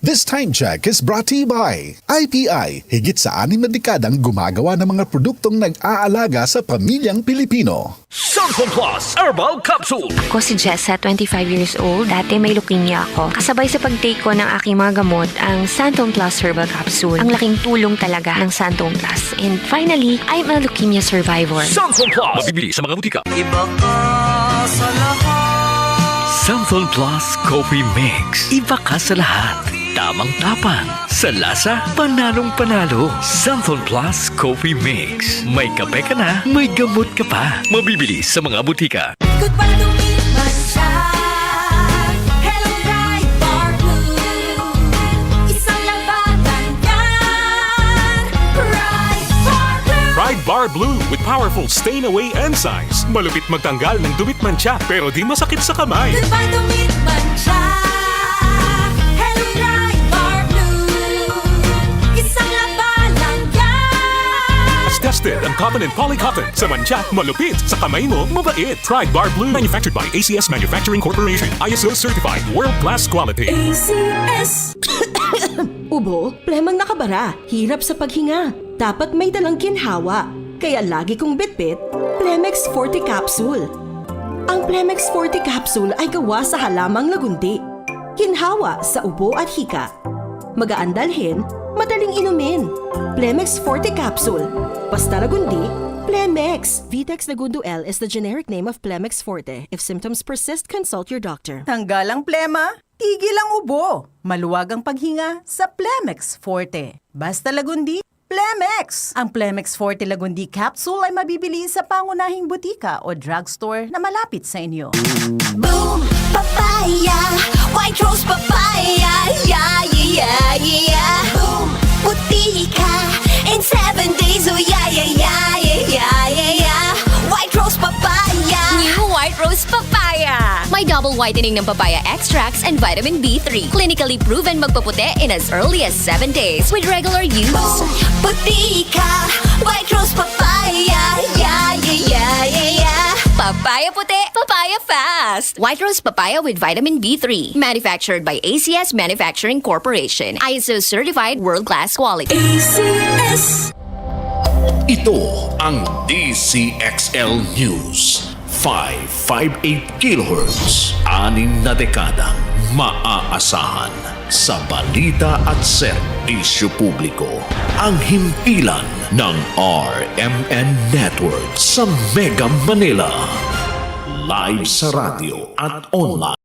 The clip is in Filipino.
This time check is brought to you by IPI. Higit sa 6 na dekadang gumagawa ng mga produktong nag-aalaga sa pamilyang Pilipino. Santon Plus Herbal Capsule. Ako si Jessa, 25 years old. Dati may leukemia ako. Kasabay sa pag-take ko ng aking mga gamot, ang Santon Plus Herbal Capsule. Ang laking tulong talaga ng Santon Plus. And finally, I'm a leukemia survivor. Santon Plus. Mabibili sa mga butika. Iba ka sa lahat. Santon Plus Coffee Mix. Iba ka sa lahat. Tamang tapang. Sa lasa, panalong-panalo. Santon Plus Coffee Mix. May kape ka na, may gamot ka pa. Mabibili sa mga butika. Goodbye to me, Masya. Hello, Bright Bar Blue. Isang labanan yan. Bright Bar Blue. Pride Bar Blue with powerful stain-away enzymes. Malupit magtanggal ng dumit mancha pero di masakit sa kamay. Goodbye to me, Masya. Hello, Bright Bar Blue. Isang labanan yan. As tested ang cotton and polycotton. Sa mancha, malupit. Sa kamay mo, mabait. Pride Bar Blue. Manufactured by ACS Manufacturing Corporation. ISO certified. World-class quality. ACS. Ubo, plemang nakabara, hirap sa paghinga. Dapat may dalang ginhawa. Kaya lagi kong bitbit, Plemex Forte Capsule. Ang Plemex Forte Capsule ay gawa sa halamang lagundi. Ginhawa sa ubo at hika. Magaan dalhin, madaling inumin. Plemex Forte Capsule. Basta lagundi, Plemex. Vitex Lagundo L is the generic name of Plemex Forte. If symptoms persist, consult your doctor. Tanggal ang plema, tigil ang ubo. Maluwag ang paghinga sa Plemex Forte. Basta Lagundi, Plemex! Ang Plemex Forte Lagundi Capsule ay mabibili sa pangunahing butika o drugstore na malapit sa inyo. Boom, papaya, white rose papaya, yeah, yeah, yeah. Boom, puti ka, in 7 days, oh yeah, yeah, yeah, yeah, yeah, yeah. White rose papaya. New White Rose Papaya. May double whitening ng papaya extracts and vitamin B3. Clinically proven magpaputi in as early as 7 days with regular use. Boom, puti ka, white rose papaya, yeah, yeah, yeah, yeah, yeah. Papaya puti, papaya fast. White Rose Papaya with vitamin B3. Manufactured by ACS Manufacturing Corporation. ISO certified world-class quality. ACS. Ito ang DCXL News. 558 kHz. 6 na dekadang maaasahan sa balita at serbisyo publiko. Ang himpilan ng RMN Network sa Mega Manila. Live sa radyo at online.